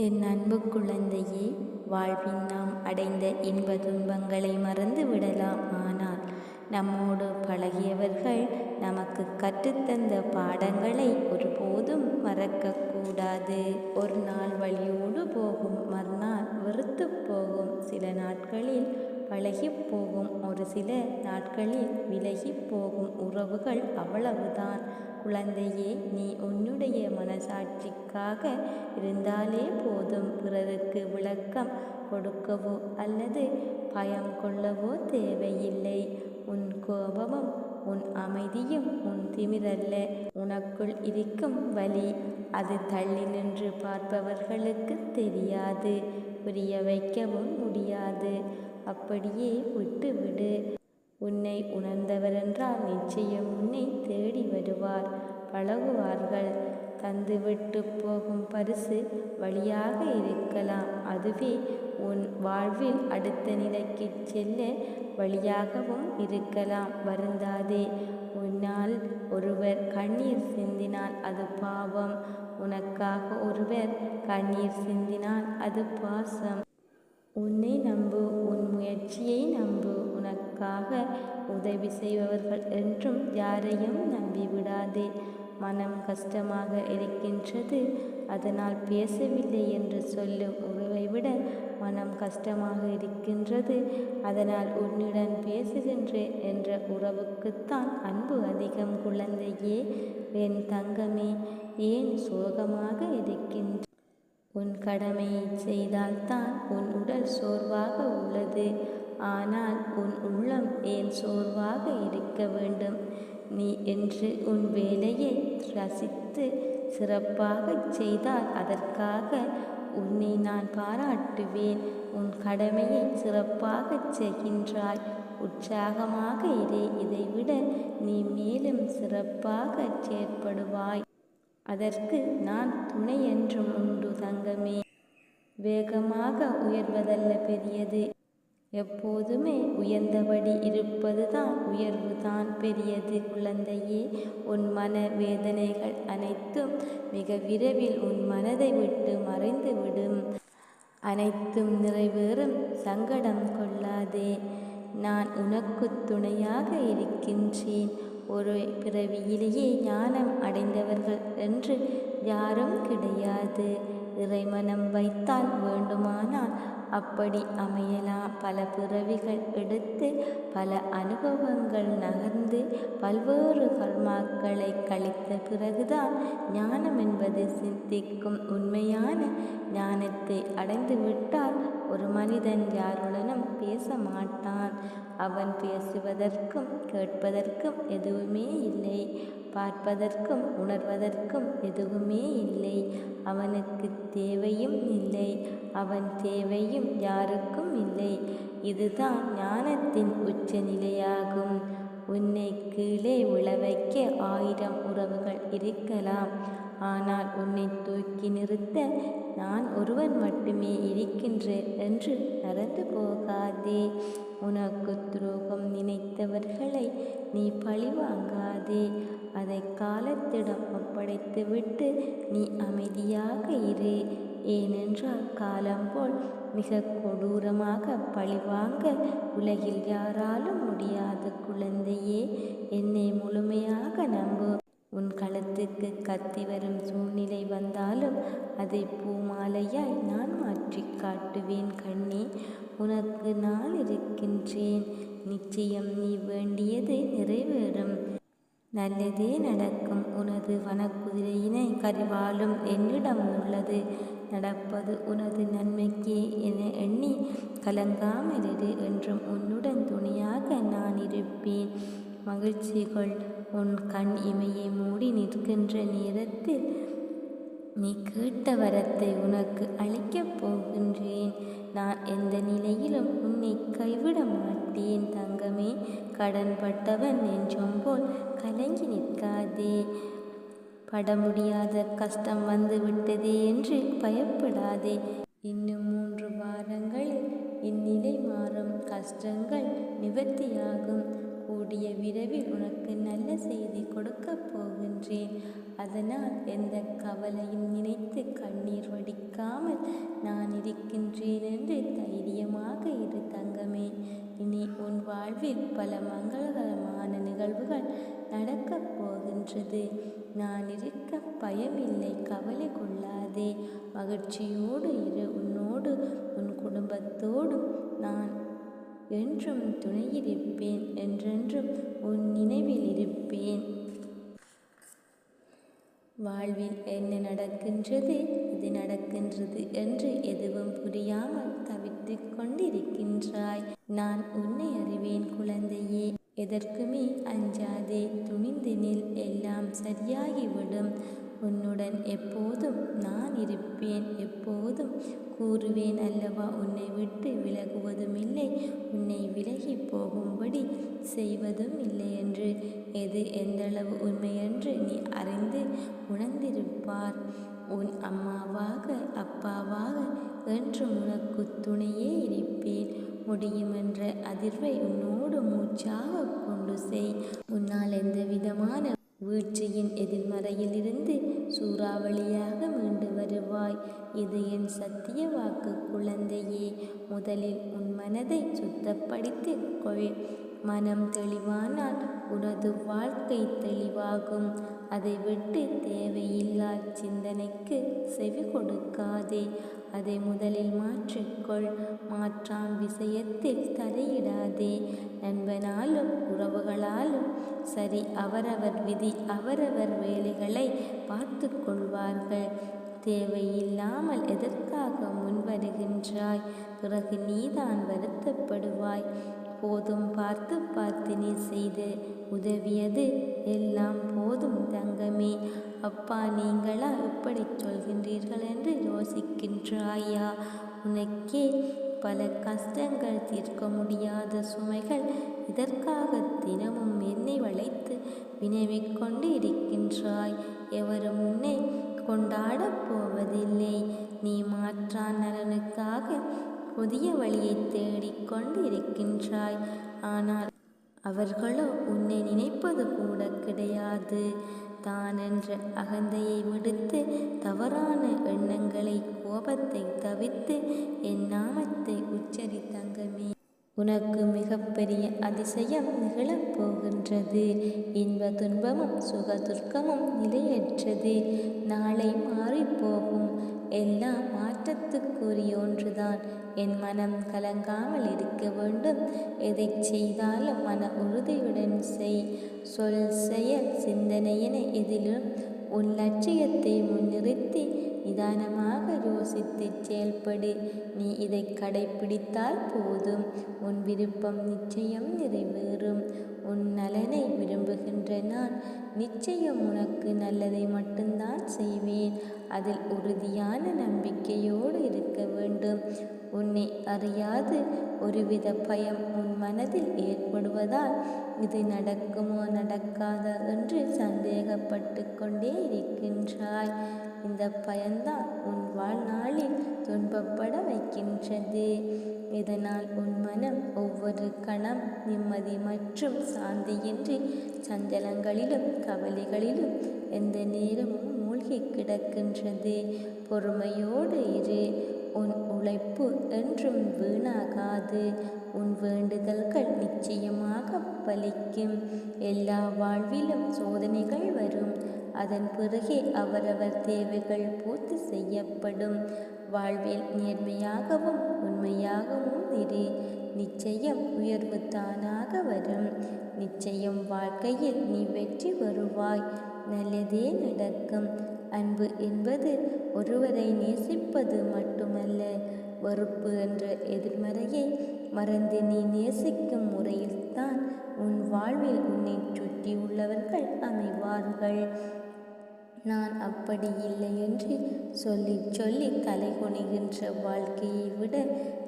என் அன்பு குழந்தையே, வாழ்வில் நாம் அடைந்த இன்ப துன்பங்களை மறந்து விடலாம். ஆனால் நம்மோடு பழகியவர்கள் நமக்கு கற்றுத்தந்த பாடங்களை ஒருபோதும் மறக்கக்கூடாது. ஒரு நாள் வழியோடு போகும், மறுநாள் வெறுத்து போகும், சில நாட்களில் பழகி போகும், ஒரு சில நாட்களில் விலகி போகும் உறவுகள் அவ்வளவுதான். குழந்தையே, நீ உன்னுடைய மனசாட்சிக்காக இருந்தாலே போதும். பிறருக்கு விளக்கம் கொடுக்கவோ அல்லது பயம் கொள்ளவோ தேவையில்லை. உன் கோபமும் உன் அமைதியும் உன் திமிரல்ல, உனக்குள் இருக்கும் வலி. அது தள்ளி நின்று பார்ப்பவர்களுக்கு தெரியாது, புரிய வைக்கவும் முடியாது. அப்படியே விட்டுவிடு. உன்னை உணர்ந்தவரென்றால் நிச்சயம் உன்னை தேடி வருவார், பழகுவார்கள். தந்துவிட்டு போகும் பரிசு வழியாக இருக்கலாம், அதுவே உன் வாழ்வில் அடுத்த நிலைக்கு செல்ல வழியாகவும் இருக்கலாம். வருந்தாதே. உன்னால் ஒருவர் கண்ணீர் சிந்தினால் அது பாவம், உனக்காக ஒருவர் கண்ணீர் சிந்தினால் அது பாசம். உன்னை நம்பு, உன் முயற்சியை நம்பு. உனக்காக உதவி செய்பவர்கள் என்றும் யாரையும் நம்பிவிடாதே. மனம் கஷ்டமாக இருக்கின்றது, அதனால் பேசவில்லை என்று சொல்லும் உறவை விட மனம் கஷ்டமாக இருக்கின்றது, அதனால் உன்னுடன் பேசுகின்றேன் என்ற உறவுக்குத்தான் அன்பு அதிகம். குழந்தையே, என் தங்கமே, ஏன் சோகமாக இருக்கின்ற? உன் கடமையை செய்தால்தான் உன் உடல் சோர்வாக உள்ளது. ஆனால் உன் உள்ளம் ஏன் சோர்வாக இருக்க வேண்டும்? நீ என்று உன் வேலையை ரசித்து சிறப்பாக செய்தால் அதற்காக உன்னை நான் பாராட்டுவேன். உன் கடமையை சிறப்பாக செய்கின்றாய், உற்சாகமாக இரு. இதைவிட நீ மேலும் சிறப்பாக செயற்படுவாய். அதற்கு நான் துணை என்றும் உண்டு தங்கமே. வேகமாக உயர்வதல்ல பெரியது, எப்போதுமே உயர்ந்தபடி இருப்பதுதான் உயர்வுதான் பெரியது. குழந்தையே, உன் மன வேதனைகள் அனைத்தும் மிக விரைவில் உன் மனதை விட்டு மறைந்துவிடும். அனைத்தும் நிறைவேறும், சங்கடம் கொள்ளாதே. நான் உனக்கு துணையாக இருக்கின்றேன். ஒரு பிறவியிலேயே ஞானம் அடைந்தவர்கள் என்று யாரும் கிடையாது. இறைமனம் வைத்தால் வேண்டுமானால் அப்படி அமையலாம். பல பிறவிகள் எடுத்து பல அனுபவங்கள் நகர்ந்து பல்வேறு கர்மாக்களை கழித்த பிறகுதான் ஞானம் என்பது சித்திக்கும். உண்மையான ஞானத்தை அடைந்துவிட்டால் ஒரு மனிதன் யாருடனும் பேச மாட்டான். அவன் பேசுவதற்கும் கேட்பதற்கும் எதுவுமே இல்லை, பார்ப்பதற்கும் உணர்வதற்கும் எதுவுமே இல்லை. அவனுக்கு தேவையும் இல்லை, அவன் தேவையும் யாருக்கும் இல்லை. இதுதான் ஞானத்தின் உச்ச நிலையாகும். உன்னை கீழே விழவைக்க 1000 உறவுகள் இருக்கலாம், ஆனால் உன்னை தூக்கி நிறுத்த நான் ஒருவன் மட்டுமே இருக்கின்றேன் என்று மறந்து போகாதே. உனக்கு துரோகம் நினைத்தவர்களை நீ பழிவாங்காதே. அதை காலத்திடம் ஒப்படைத்துவிட்டு நீ அமைதியாக இரு. ஏனென்றால் காலம் போல் மிக கொடூரமாக பழிவாங்க உலகில் யாராலும் முடியாது. குழந்தையே, என்னை முழுமையாக நம்பு. உன் கழுத்துக்கு கத்தி வரும் சூழ்நிலை வந்தாலும் அதை பூமாலையாய் நான் மாற்றி காட்டுவேன். கண்ணே, உனக்கு நான் இருக்கின்றேன். நிச்சயம் நீ வேண்டியது நிறைவேறும், நல்லதே நடக்கும். உனது வனக்குதிரையினை கரிவாளும் என்னிடம் உள்ளது. நடப்பது உனது நன்மைக்கே என எண்ணி கலங்காமலிரு. என்றும் உன்னுடன் துணையாக நான் இருப்பேன். மகிழ்ச்சிகள் உன் கண் இமையை மூடி நிற்கின்ற நேரத்தில் நீ கேட்ட வரத்தை உனக்கு அளிக்கப் போகின்றேன். நான் எந்த நிலையிலும் உன்னை கைவிட மாட்டேன் தங்கமே. கடன்பட்டவன் நெஞ்சம் போல் கலங்கி நிற்காதே. பட முடியாத கஷ்டம் வந்து விட்டதே என்று பயப்படாதே. இன்னும் 3 வாரங்களில் இந்நிலை மாறும், கஷ்டங்கள் நிவர்த்தியாகும். கூடிய விரைவில் உனக்கு நல்ல செய்தி கொடுக்கப் போகின்றேன். அதனால் எந்த கவலையும் நினைத்து கண்ணீர் வடிக்காமல் நான் இருக்கின்றேன் என்று தைரியமாக இரு தங்கமே. இனி உன் வாழ்வில் பல மங்களகரமான நிகழ்வுகள் நடக்கப் போகின்றது. நான் இருக்க பயமில்லை, கவலை கொள்ளாதே, மகிழ்ச்சியோடு இரு. உன்னோடு உன் குடும்பத்தோடும் நான் என்றும் துணையிருப்பேன். என்றென்றும் உன் நினைவில் இருப்பேன். வாழ்வில் என்ன நடக்கின்றது, இது நடக்கின்றது என்று எதுவும் புரியாமல் தவித்து கொண்டிருக்கின்றாய். நான் உன்னை அறிவேன் குழந்தையே. எதற்குமே அஞ்சாதே, துணிந்து நில், எல்லாம் சரியாகிவிடும். உன்னுடன் எப்போதும் நான் இருப்பேன். எப்போதும் கூறுவேன் அல்லவா, உன்னை விட்டு விலகுவதும் இல்லை, உன்னை விலகி போகும்படி செய்வதும் இல்லை என்று. எது எந்தளவு உண்மை என்று நீ அறிந்து உணர்ந்திருப்பார். உன் அம்மாவாக அப்பாவாக என்று உனக்கு துணையே இருப்பேன். முடியுமென்ற அதிர்வை உன்னோடு மூச்சாக கொண்டு செய். உன்னால் எந்த விதமான வீழ்ச்சியின் எதிர்மறையிலிருந்து சூறாவளியாக மீண்டு வருவாய். இது என் சத்திய வாக்கு குழந்தையே. முதலில் உன் மனதை சுத்தப்படுத்திக் கொள். மனம் தெளிவானால் உனது வாழ்க்கை தெளிவாகும். அதை விட்டு தேவையில்லா சிந்தனைக்கு செவி கொடுக்காதே. அதை முதலில் மாற்றிக்கொள். மாற்றான் விஷயத்தில் தலையிடாதே. நண்பனாலும் உறவுகளாலும் சரி, அவரவர் விதி, அவரவர் வேலைகளை பார்த்து கொள்வார்கள். தேவையில்லாமல் எதற்காக முன்வருகின்றாய்? பிறகு நீதான் வருத்தப்படுவாய். போதும், பார்த்து பார்த்து நீ செய்து உதவியது எல்லாம் போதும் தங்கமே. அப்பா, நீங்களா இப்படி சொல்கின்றீர்கள் என்று யோசிக்கின்றாயா? உனக்கே பல கஷ்டங்கள், தீர்க்க முடியாத சுமைகள். இதற்காக தினமும் என்னை வளைத்து வினவிக் கொண்டு இருக்கின்றாய். எவரும் உன்னை கொண்டாடப் போவதில்லை. நீ மாற்றான் நலனுக்காக புதிய வழியை தேடிக்கொண்டு இருக்கின்றாய். ஆனால் அவர்களோ உன்னை நினைப்பது கூட கிடையாது. தான் என்ற அகந்தையை விடுத்து, தவறான எண்ணங்களை, கோபத்தை தவிர்த்து என் நாமத்தை உச்சரி தங்கமே. உனக்கு மிகப்பெரிய அதிசயம் நிகழப் போகின்றது. இன்ப துன்பமும் சுக துர்க்கமும் நிலையற்றது. நாளை மாறிப்போகும். எல்லாம் மாற்றத்துக்குரிய ஒன்றுதான். என் மனம் கலங்காமல் இருக்க வேண்டும். எதை செய்தாலும் மன உறுதியுடன் செய். சொல், செயல், சிந்தனை என எதிலும் உன் லட்சியத்தை முன்னிறுத்தி நிதானமாக யோசித்து செயல்படு. நீ இதை கடைப்பிடித்தால் போதும். உன் விருப்பம் நிச்சயம் நிறைவேறும். உன் நலனை விரும்புகின்ற நான் நிச்சயம் உனக்கு நல்லதை மட்டும்தான் செய்வேன். அதில் உறுதியான நம்பிக்கையோடு இருக்க வேண்டும். உன்னை அறியாது ஒருவித பயம் உன் மனதில் ஏற்படுவதால் இது நடக்குமோ நடக்காதா என்று சந்தேகப்பட்டு கொண்டே இருக்கின்றாய். இந்த பயம்தான் உன் வாழ்நாளில் துன்பப்பட வைக்கின்றது. இதனால் உன் மனம் ஒவ்வொரு கணம் நிம்மதி மற்றும் சாந்தியின்றி சஞ்சலங்களிலும் கவலைகளிலும் எந்த நேரமும் மூழ்கி கிடக்கின்றது. பொறுமையோடு இரு. உன் உழைப்பு என்றும் வீணாகாது. உன் வேண்டுதல்கள் நிச்சயமாக பலிக்கும். எல்லா வாழ்விலும் சோதனைகள் வரும். அதன் பிறகே அவரவர் தேவைகள் பூர்த்தி செய்யப்படும். வாழ்வில் நேர்மையாகவும் உண்மையாகவும் இரு. நிச்சயம் உயர்வு தானாக வரும். நிச்சயம் வாழ்க்கையில் நீ வெற்றி பெறுவாய். நல்லதே நடக்கும். அன்பு என்பது ஒருவரை நேசிப்பது மட்டுமல்ல. வெறுப்பு என்ற எதிர்மறையை மறந்து நீ நேசிக்கும் முறையில்தான் உன் வாழ்வில் உன்னை சுற்றியுள்ளவர்கள் அமைவார்கள். நான் அப்படி இல்லை என்று சொல்லி சொல்லி தலை குனிகின்ற வாழ்க்கையை விட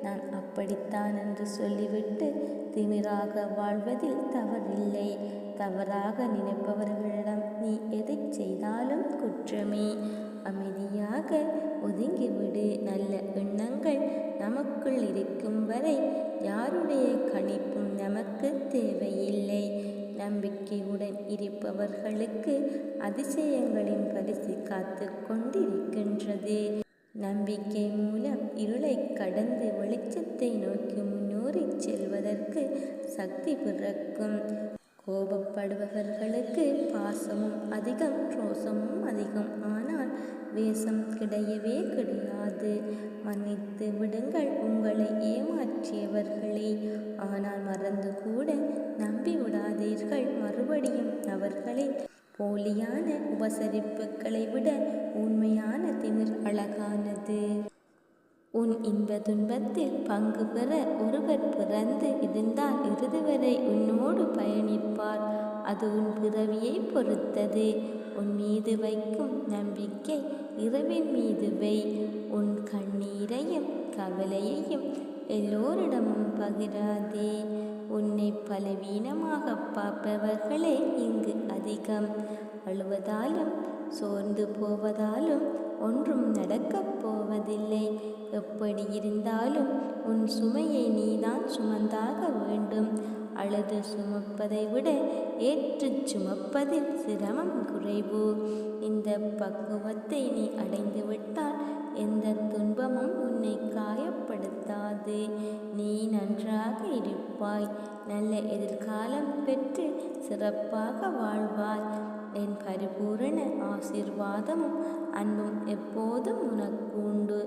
நான் அப்படித்தான் என்று சொல்லிவிட்டு திமிராக வாழ்வதில் தவறில்லை. தவறாக நினைப்பவர்களிடம் நீ எதை செய்தாலும் குற்றமே. அமைதியாக ஒதுங்கிவிடு. நல்ல எண்ணங்கள் நமக்கு நமக்குள் இருக்கும் வரை யாருடைய கணிப்பும் நமக்கு தேவையில்லை. நம்பிக்கையுடன் இருப்பவர்களுக்கு அதிசயங்களின் பரிசு காத்து கொண்டிருக்கின்றது. நம்பிக்கை மூலம் இருளை கடந்து வெளிச்சத்தை நோக்கி முன்னேறிச் செல்வதற்கு சக்தி பிறக்கும். கோபப்படுபவர்களுக்கு பாசமும் அதிகம், ரோசமும் அதிகம். ஆனால் வேஷம் கிடையவே கிடையாது. மன்னித்து விடுங்கள் உங்களை ஏமாற்றியவர்களை. ஆனால் மறந்து கூட நம்பி விடாதீர்கள். மறுபடியும் அவர்களின் போலியான உபசரிப்புகளை விட உண்மையான திமிர் அழகானது. உன் இன்ப துன்பத்தில் பங்கு பெற ஒருவர் பிறந்து இருந்தால் இறுதிவரை உன்னோடு பயணிப்பார். அது உன் பிறவியை பொறுத்தது. உன் மீது வைக்கும் நம்பிக்கை இறைவன் மீது வை. உன் கண்ணீரையும் கவலையையும் எல்லோரிடமும் பகிராதே. உன்னை பலவீனமாக பார்ப்பவர்களே இங்கு அதிகம். அழுவதாலும் சோர்ந்து போவதாலும் ஒன்றும் நடக்கப் போவதில்லை. எப்படி இருந்தாலும் உன் சுமையை நீதான் சுமந்தாக வேண்டும். அழுது சுமப்பதை விட ஏற்றுச் சுமப்பதில் சிரமம் குறைவு. இந்த பக்குவத்தை நீ அடைந்துவிட்டால் எந்த துன்பமும் உன்னை காயப்படுத்தாது. நீ நன்றாக இருப்பாய். நல்ல எதிர்காலம் பெற்று சிறப்பாக வாழ்வாய். என் பரிபூரண ஆசீர்வாதமும் அன்பும் எப்போதும் உனக்கு உண்டு.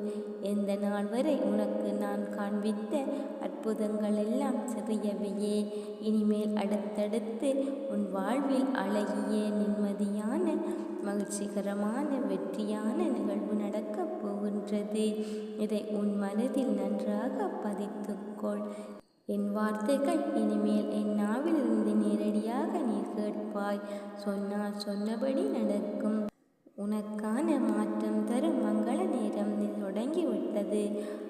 எந்த நாள் வரை உனக்கு நான் காண்பித்த அற்புதங்கள் எல்லாம் சிறியவையே. இனிமேல் அடுத்தடுத்து உன் வாழ்வில் அழகிய, நிம்மதியான, மகிழ்ச்சிகரமான, வெற்றியான நிகழ்வு நடக்கப் போகின்றது. இதை உன் மனதில் நன்றாக பதித்துக்கொள். என் வார்த்தைகள் இனிமேல் என் நாவிலிருந்து நேரடியாக நீ கேட்பாய். சொன்னால் சொன்னபடி நடக்கும். உனக்கான மாற்றம் தரும் மங்கள நேரம் தொடங்கிவிட்டது.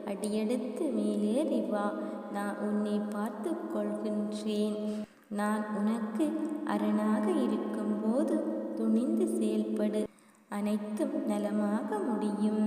அடியெடுத்து மேலேறி வா. நான் உன்னை பார்த்து கொள்கின்றேன். நான் உனக்கு அரணாக இருக்கும்போது துணிந்து செயல்படு. அனைத்தும் நலமாக முடியும்.